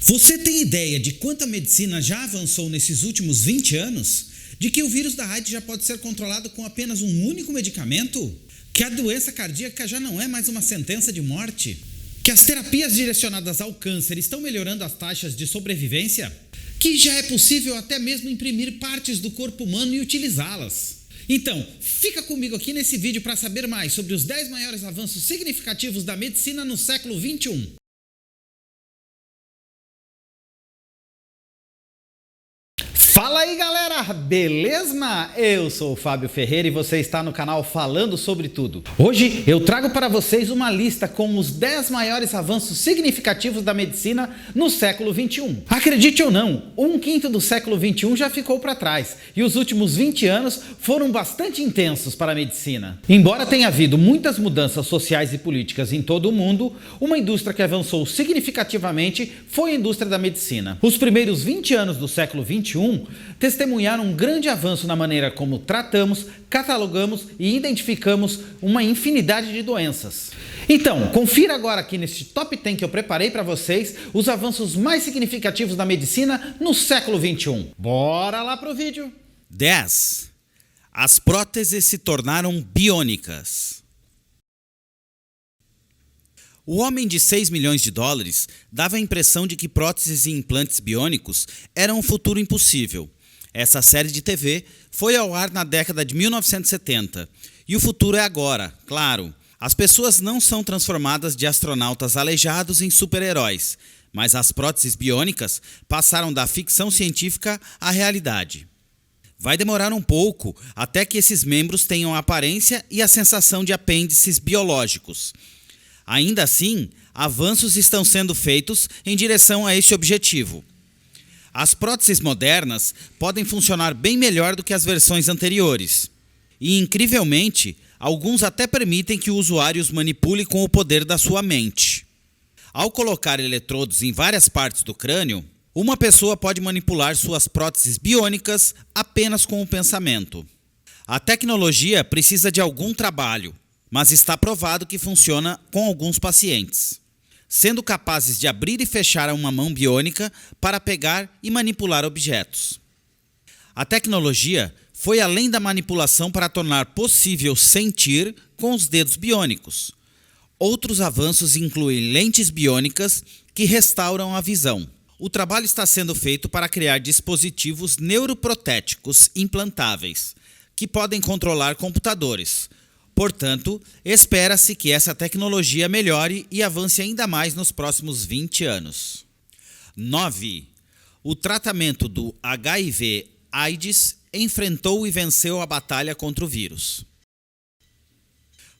Você tem ideia de quanto a medicina já avançou nesses últimos 20 anos? De que o vírus da AIDS já pode ser controlado com apenas um único medicamento? Que a doença cardíaca já não é mais uma sentença de morte? Que as terapias direcionadas ao câncer estão melhorando as taxas de sobrevivência? Que já é possível até mesmo imprimir partes do corpo humano e utilizá-las? Então, fica comigo aqui nesse vídeo para saber mais sobre os 10 maiores avanços significativos da medicina no século XXI. Fala aí galera, beleza? Eu sou o Fábio Ferreira e você está no canal Falando Sobre Tudo. Hoje eu trago para vocês uma lista com os 10 maiores avanços significativos da medicina no século XXI. Acredite ou não, 1/5 do século XXI já ficou para trás e os últimos 20 anos foram bastante intensos para a medicina. Embora tenha havido muitas mudanças sociais e políticas em todo o mundo, uma indústria que avançou significativamente foi a indústria da medicina. Os primeiros 20 anos do século XXI testemunharam um grande avanço na maneira como tratamos, catalogamos e identificamos uma infinidade de doenças. Então, confira agora aqui neste Top 10 que eu preparei para vocês os avanços mais significativos da medicina no século XXI. Bora lá pro vídeo! 10. As próteses se tornaram biônicas. O homem de 6 milhões de dólares dava a impressão de que próteses e implantes biônicos eram um futuro impossível. Essa série de TV foi ao ar na década de 1970. E o futuro é agora, claro. As pessoas não são transformadas de astronautas aleijados em super-heróis, mas as próteses biônicas passaram da ficção científica à realidade. Vai demorar um pouco até que esses membros tenham a aparência e a sensação de apêndices biológicos. Ainda assim, avanços estão sendo feitos em direção a esse objetivo. As próteses modernas podem funcionar bem melhor do que as versões anteriores. E, incrivelmente, alguns até permitem que o usuário os manipule com o poder da sua mente. Ao colocar eletrodos em várias partes do crânio, uma pessoa pode manipular suas próteses biônicas apenas com o pensamento. A tecnologia precisa de algum trabalho, mas está provado que funciona com alguns pacientes, sendo capazes de abrir e fechar uma mão biônica para pegar e manipular objetos. A tecnologia foi além da manipulação para tornar possível sentir com os dedos biônicos. Outros avanços incluem lentes biônicas que restauram a visão. O trabalho está sendo feito para criar dispositivos neuroprotéticos implantáveis, que podem controlar computadores. Portanto, espera-se que essa tecnologia melhore e avance ainda mais nos próximos 20 anos. 9. O tratamento do HIV/AIDS enfrentou e venceu a batalha contra o vírus.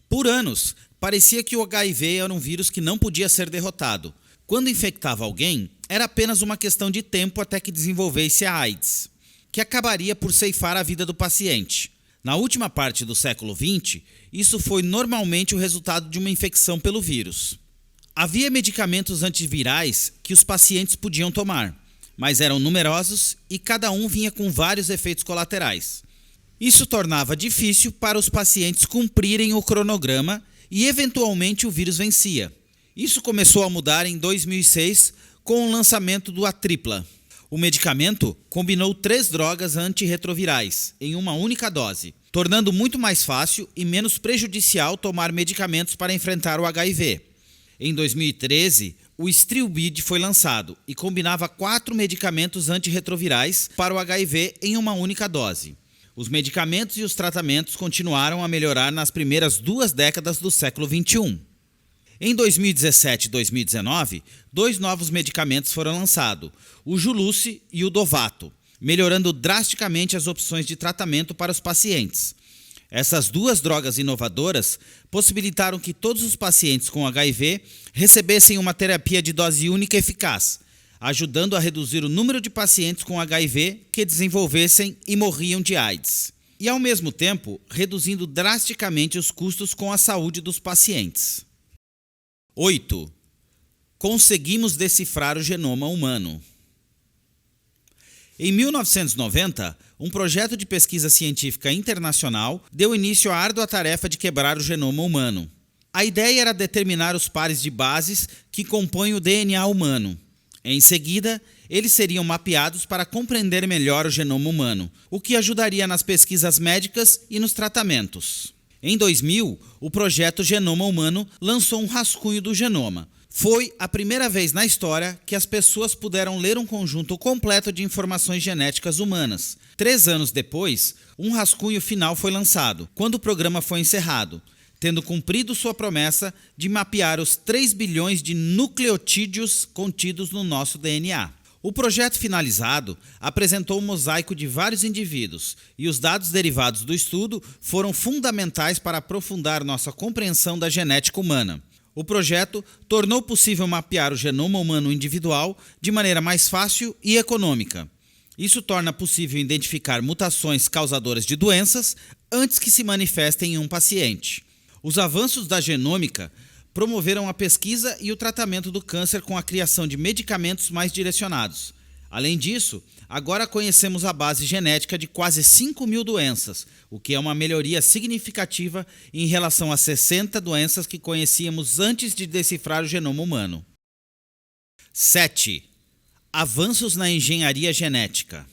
Por anos, parecia que o HIV era um vírus que não podia ser derrotado. Quando infectava alguém, era apenas uma questão de tempo até que desenvolvesse a AIDS, que acabaria por ceifar a vida do paciente. Na última parte do século XX, isso foi normalmente o resultado de uma infecção pelo vírus. Havia medicamentos antivirais que os pacientes podiam tomar, mas eram numerosos e cada um vinha com vários efeitos colaterais. Isso tornava difícil para os pacientes cumprirem o cronograma e, eventualmente, o vírus vencia. Isso começou a mudar em 2006 com o lançamento do Atripla. O medicamento combinou 3 drogas antirretrovirais em uma única dose, tornando muito mais fácil e menos prejudicial tomar medicamentos para enfrentar o HIV. Em 2013, o Strilbid foi lançado e combinava 4 medicamentos antirretrovirais para o HIV em uma única dose. Os medicamentos e os tratamentos continuaram a melhorar nas primeiras 2 décadas do século XXI. Em 2017 e 2019, 2 novos medicamentos foram lançados, o Juluce e o Dovato, melhorando drasticamente as opções de tratamento para os pacientes. Essas 2 drogas inovadoras possibilitaram que todos os pacientes com HIV recebessem uma terapia de dose única eficaz, ajudando a reduzir o número de pacientes com HIV que desenvolvessem e morriam de AIDS, e ao mesmo tempo reduzindo drasticamente os custos com a saúde dos pacientes. 8. Conseguimos decifrar o genoma humano. Em 1990, um projeto de pesquisa científica internacional deu início à árdua tarefa de quebrar o genoma humano. A ideia era determinar os pares de bases que compõem o DNA humano. Em seguida, eles seriam mapeados para compreender melhor o genoma humano, o que ajudaria nas pesquisas médicas e nos tratamentos. Em 2000, o projeto Genoma Humano lançou um rascunho do genoma. Foi a primeira vez na história que as pessoas puderam ler um conjunto completo de informações genéticas humanas. 3 anos depois, um rascunho final foi lançado, quando o programa foi encerrado, tendo cumprido sua promessa de mapear os 3 bilhões de nucleotídeos contidos no nosso DNA. O projeto finalizado apresentou um mosaico de vários indivíduos e os dados derivados do estudo foram fundamentais para aprofundar nossa compreensão da genética humana. O projeto tornou possível mapear o genoma humano individual de maneira mais fácil e econômica. Isso torna possível identificar mutações causadoras de doenças antes que se manifestem em um paciente. Os avanços da genômica promoveram a pesquisa e o tratamento do câncer com a criação de medicamentos mais direcionados. Além disso, agora conhecemos a base genética de quase 5.000 doenças, o que é uma melhoria significativa em relação às 60 doenças que conhecíamos antes de decifrar o genoma humano. 7. Avanços na engenharia genética.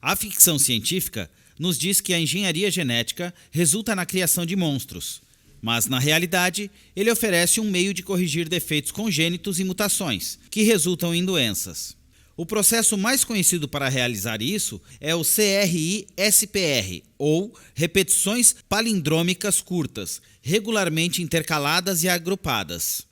A ficção científica nos diz que a engenharia genética resulta na criação de monstros, mas, na realidade, ele oferece um meio de corrigir defeitos congênitos e mutações, que resultam em doenças. O processo mais conhecido para realizar isso é o CRISPR, ou repetições palindrômicas curtas, regularmente intercaladas e agrupadas.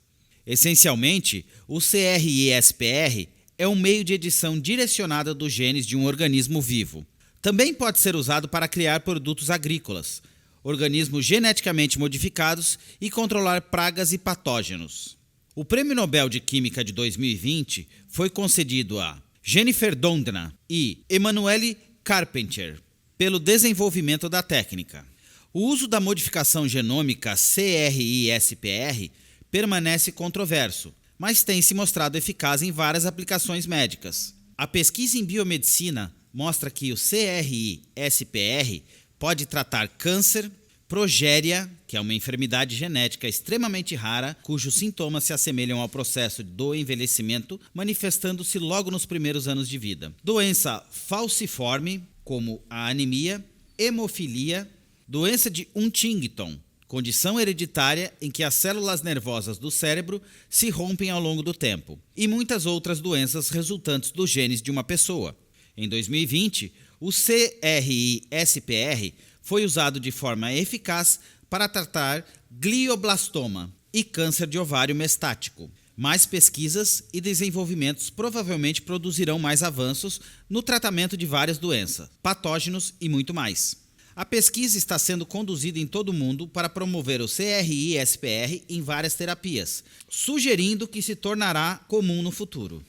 Essencialmente, o CRISPR é um meio de edição direcionada dos genes de um organismo vivo. Também pode ser usado para criar produtos agrícolas, organismos geneticamente modificados e controlar pragas e patógenos. O Prêmio Nobel de Química de 2020 foi concedido a Jennifer Doudna e Emmanuelle Carpentier pelo desenvolvimento da técnica. O uso da modificação genômica CRISPR permanece controverso, mas tem se mostrado eficaz em várias aplicações médicas. A pesquisa em biomedicina mostra que o CRISPR pode tratar câncer, progéria, que é uma enfermidade genética extremamente rara, cujos sintomas se assemelham ao processo do envelhecimento, manifestando-se logo nos primeiros anos de vida. Doença falciforme, como a anemia, hemofilia, doença de Huntington, condição hereditária em que as células nervosas do cérebro se rompem ao longo do tempo, e muitas outras doenças resultantes dos genes de uma pessoa. Em 2020, o CRISPR foi usado de forma eficaz para tratar glioblastoma e câncer de ovário mestático. Mais pesquisas e desenvolvimentos provavelmente produzirão mais avanços no tratamento de várias doenças, patógenos e muito mais. A pesquisa está sendo conduzida em todo o mundo para promover o CRISPR em várias terapias, sugerindo que se tornará comum no futuro.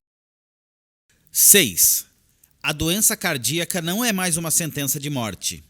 6. A doença cardíaca não é mais uma sentença de morte.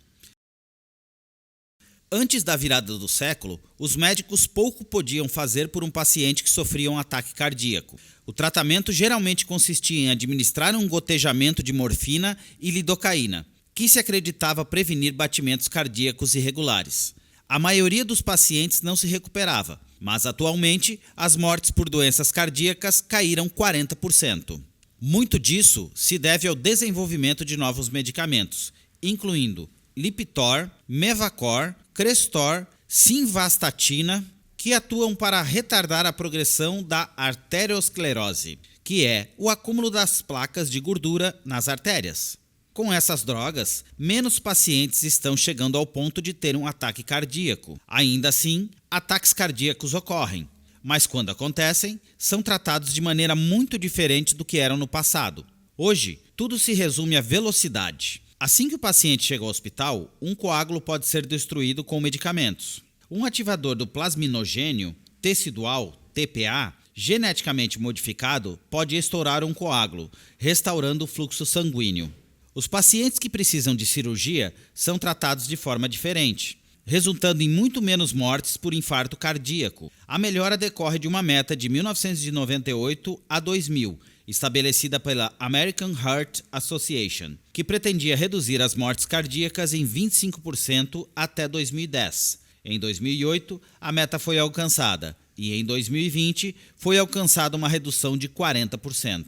Antes da virada do século, os médicos pouco podiam fazer por um paciente que sofria um ataque cardíaco. O tratamento geralmente consistia em administrar um gotejamento de morfina e lidocaína, que se acreditava prevenir batimentos cardíacos irregulares. A maioria dos pacientes não se recuperava, mas atualmente as mortes por doenças cardíacas caíram 40%. Muito disso se deve ao desenvolvimento de novos medicamentos, incluindo Lipitor, Mevacor, Crestor, Simvastatina, que atuam para retardar a progressão da arteriosclerose, que é o acúmulo das placas de gordura nas artérias. Com essas drogas, menos pacientes estão chegando ao ponto de ter um ataque cardíaco. Ainda assim, ataques cardíacos ocorrem, mas quando acontecem, são tratados de maneira muito diferente do que eram no passado. Hoje, tudo se resume à velocidade. Assim que o paciente chega ao hospital, um coágulo pode ser destruído com medicamentos. Um ativador do plasminogênio tecidual, TPA, geneticamente modificado, pode estourar um coágulo, restaurando o fluxo sanguíneo. Os pacientes que precisam de cirurgia são tratados de forma diferente, resultando em muito menos mortes por infarto cardíaco. A melhora decorre de uma meta de 1998 a 2000, estabelecida pela American Heart Association, que pretendia reduzir as mortes cardíacas em 25% até 2010. Em 2008, a meta foi alcançada e em 2020 foi alcançada uma redução de 40%.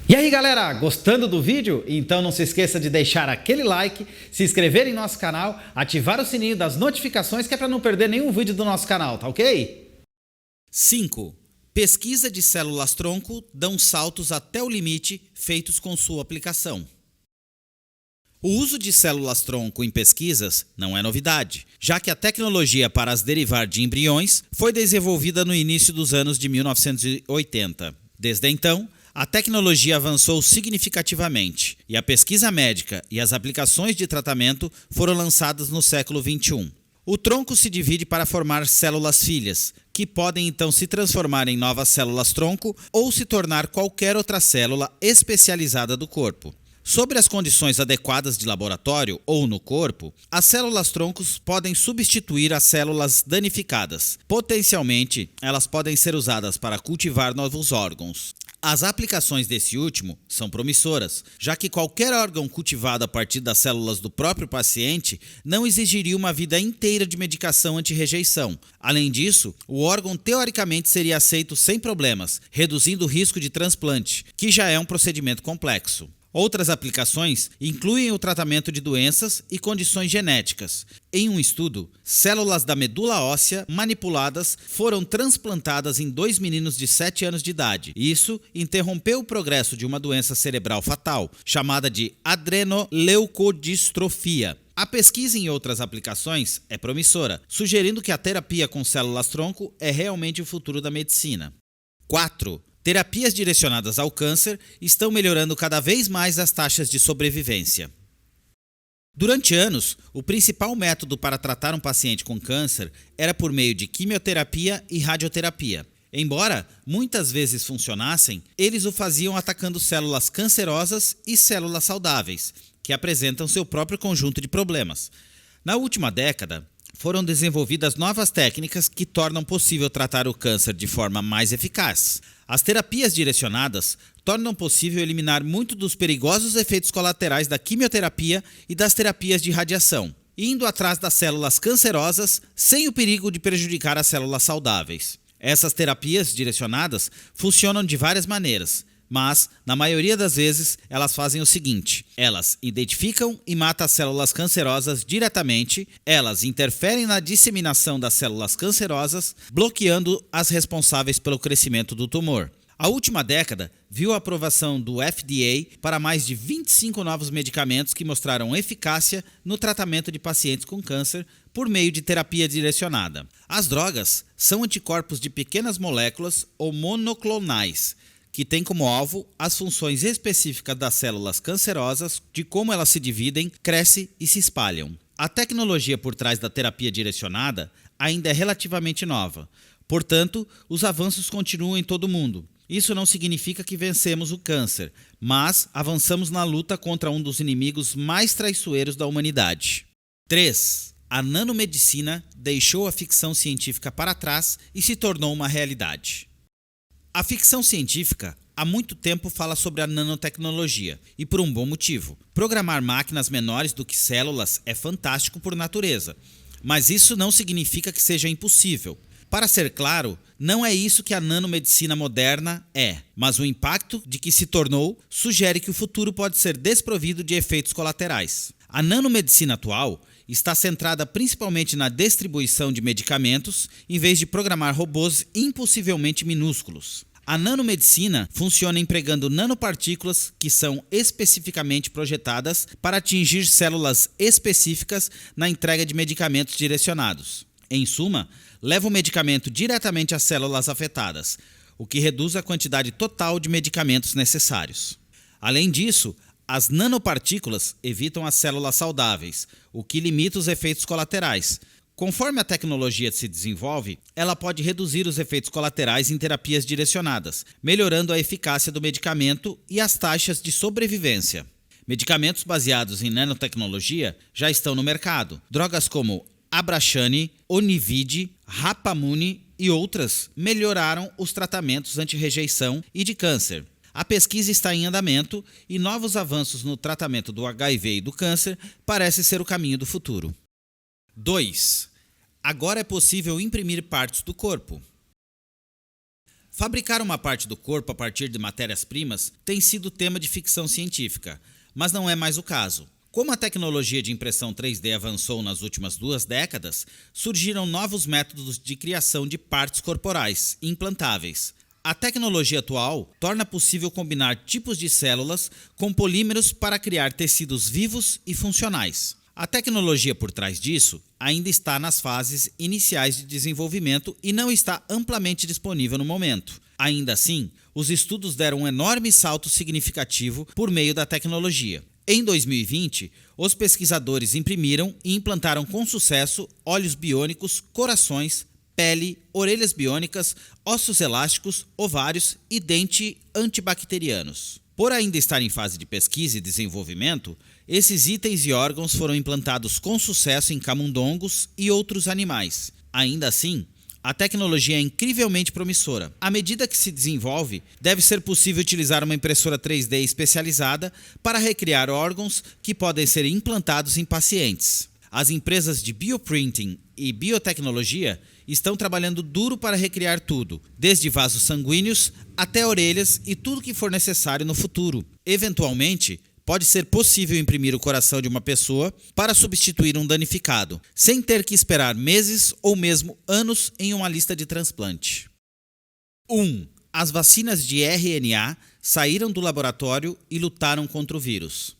E aí galera, gostando do vídeo? Então não se esqueça de deixar aquele like, se inscrever em nosso canal, ativar o sininho das notificações que é para não perder nenhum vídeo do nosso canal, tá ok? 5. Pesquisa de células-tronco dão saltos até o limite feitos com sua aplicação. O uso de células-tronco em pesquisas não é novidade, já que a tecnologia para as derivar de embriões foi desenvolvida no início dos anos de 1980. Desde então, a tecnologia avançou significativamente e a pesquisa médica e as aplicações de tratamento foram lançadas no século XXI. O tronco se divide para formar células filhas, que podem então se transformar em novas células-tronco ou se tornar qualquer outra célula especializada do corpo. Sobre as condições adequadas de laboratório ou no corpo, as células-troncos podem substituir as células danificadas. Potencialmente, elas podem ser usadas para cultivar novos órgãos. As aplicações desse último são promissoras, já que qualquer órgão cultivado a partir das células do próprio paciente não exigiria uma vida inteira de medicação anti-rejeição. Além disso, o órgão teoricamente seria aceito sem problemas, reduzindo o risco de transplante, que já é um procedimento complexo. Outras aplicações incluem o tratamento de doenças e condições genéticas. Em um estudo, células da medula óssea manipuladas foram transplantadas em 2 meninos de 7 anos de idade. Isso interrompeu o progresso de uma doença cerebral fatal, chamada de adrenoleucodistrofia. A pesquisa em outras aplicações é promissora, sugerindo que a terapia com células-tronco é realmente o futuro da medicina. 4. Terapias direcionadas ao câncer estão melhorando cada vez mais as taxas de sobrevivência. Durante anos, o principal método para tratar um paciente com câncer era por meio de quimioterapia e radioterapia. Embora muitas vezes funcionassem, eles o faziam atacando células cancerosas e células saudáveis, que apresentam seu próprio conjunto de problemas. Na última década, foram desenvolvidas novas técnicas que tornam possível tratar o câncer de forma mais eficaz. As terapias direcionadas tornam possível eliminar muito dos perigosos efeitos colaterais da quimioterapia e das terapias de radiação, indo atrás das células cancerosas sem o perigo de prejudicar as células saudáveis. Essas terapias direcionadas funcionam de várias maneiras, mas, na maioria das vezes, elas fazem o seguinte: elas identificam e matam as células cancerosas diretamente, elas interferem na disseminação das células cancerosas, bloqueando as responsáveis pelo crescimento do tumor. A última década viu a aprovação do FDA para mais de 25 novos medicamentos que mostraram eficácia no tratamento de pacientes com câncer por meio de terapia direcionada. As drogas são anticorpos de pequenas moléculas ou monoclonais, que tem como alvo as funções específicas das células cancerosas, de como elas se dividem, crescem e se espalham. A tecnologia por trás da terapia direcionada ainda é relativamente nova, portanto, os avanços continuam em todo o mundo. Isso não significa que vencemos o câncer, mas avançamos na luta contra um dos inimigos mais traiçoeiros da humanidade. 3. A nanomedicina deixou a ficção científica para trás e se tornou uma realidade. A ficção científica há muito tempo fala sobre a nanotecnologia, e por um bom motivo. Programar máquinas menores do que células é fantástico por natureza, mas isso não significa que seja impossível. Para ser claro, não é isso que a nanomedicina moderna é, mas o impacto de que se tornou sugere que o futuro pode ser desprovido de efeitos colaterais. A nanomedicina atual está centrada principalmente na distribuição de medicamentos, em vez de programar robôs impossivelmente minúsculos. A nanomedicina funciona empregando nanopartículas que são especificamente projetadas para atingir células específicas na entrega de medicamentos direcionados. Em suma, leva o medicamento diretamente às células afetadas, o que reduz a quantidade total de medicamentos necessários. Além disso, as nanopartículas evitam as células saudáveis, o que limita os efeitos colaterais. Conforme a tecnologia se desenvolve, ela pode reduzir os efeitos colaterais em terapias direcionadas, melhorando a eficácia do medicamento e as taxas de sobrevivência. Medicamentos baseados em nanotecnologia já estão no mercado. Drogas como Abraxane, Onivide, Rapamune e outras melhoraram os tratamentos anti-rejeição e de câncer. A pesquisa está em andamento e novos avanços no tratamento do HIV e do câncer parecem ser o caminho do futuro. 2. Agora é possível imprimir partes do corpo. Fabricar uma parte do corpo a partir de matérias-primas tem sido tema de ficção científica, mas não é mais o caso. Como a tecnologia de impressão 3D avançou nas últimas 2 décadas, surgiram novos métodos de criação de partes corporais implantáveis. A tecnologia atual torna possível combinar tipos de células com polímeros para criar tecidos vivos e funcionais. A tecnologia por trás disso ainda está nas fases iniciais de desenvolvimento e não está amplamente disponível no momento. Ainda assim, os estudos deram um enorme salto significativo por meio da tecnologia. Em 2020, os pesquisadores imprimiram e implantaram com sucesso olhos biônicos, corações, pele, orelhas biônicas, ossos elásticos, ovários e dente antibacterianos. Por ainda estar em fase de pesquisa e desenvolvimento, esses itens e órgãos foram implantados com sucesso em camundongos e outros animais. Ainda assim, a tecnologia é incrivelmente promissora. À medida que se desenvolve, deve ser possível utilizar uma impressora 3D especializada para recriar órgãos que podem ser implantados em pacientes. As empresas de bioprinting e biotecnologia estão trabalhando duro para recriar tudo, desde vasos sanguíneos até orelhas e tudo que for necessário no futuro. Eventualmente, pode ser possível imprimir o coração de uma pessoa para substituir um danificado, sem ter que esperar meses ou mesmo anos em uma lista de transplante. 1. As vacinas de RNA saíram do laboratório e lutaram contra o vírus.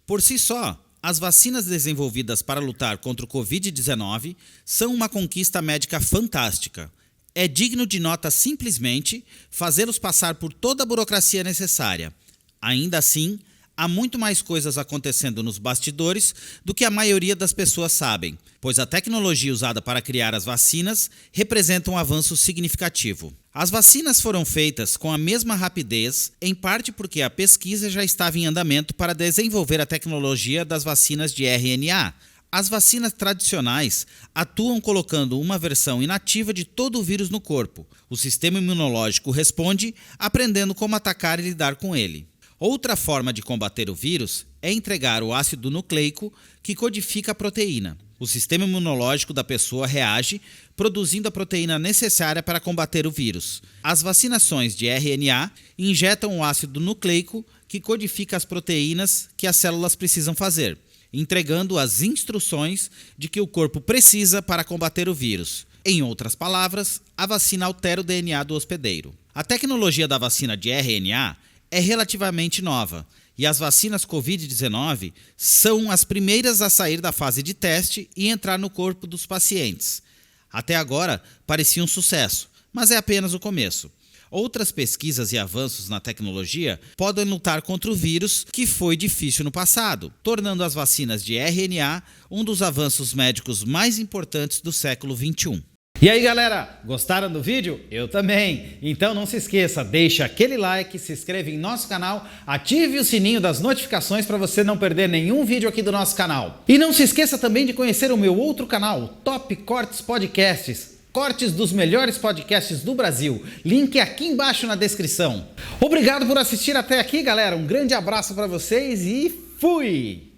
Por si só, as vacinas desenvolvidas para lutar contra o Covid-19 são uma conquista médica fantástica. É digno de nota simplesmente fazê-los passar por toda a burocracia necessária. Ainda assim, há muito mais coisas acontecendo nos bastidores do que a maioria das pessoas sabem, pois a tecnologia usada para criar as vacinas representa um avanço significativo. As vacinas foram feitas com a mesma rapidez, em parte porque a pesquisa já estava em andamento para desenvolver a tecnologia das vacinas de RNA. As vacinas tradicionais atuam colocando uma versão inativa de todo o vírus no corpo. O sistema imunológico responde, aprendendo como atacar e lidar com ele. Outra forma de combater o vírus é entregar o ácido nucleico que codifica a proteína. O sistema imunológico da pessoa reage, produzindo a proteína necessária para combater o vírus. As vacinações de RNA injetam o ácido nucleico que codifica as proteínas que as células precisam fazer, entregando as instruções de que o corpo precisa para combater o vírus. Em outras palavras, a vacina altera o DNA do hospedeiro. A tecnologia da vacina de RNA é relativamente nova e as vacinas Covid-19 são as primeiras a sair da fase de teste e entrar no corpo dos pacientes. Até agora parecia um sucesso, mas é apenas o começo. Outras pesquisas e avanços na tecnologia podem lutar contra o vírus, que foi difícil no passado, tornando as vacinas de RNA um dos avanços médicos mais importantes do século XXI. E aí galera, gostaram do vídeo? Eu também! Então não se esqueça, deixa aquele like, se inscreve em nosso canal, ative o sininho das notificações para você não perder nenhum vídeo aqui do nosso canal. E não se esqueça também de conhecer o meu outro canal, Top Cortes Podcasts, cortes dos melhores podcasts do Brasil. Link aqui embaixo na descrição. Obrigado por assistir até aqui galera, um grande abraço para vocês e fui!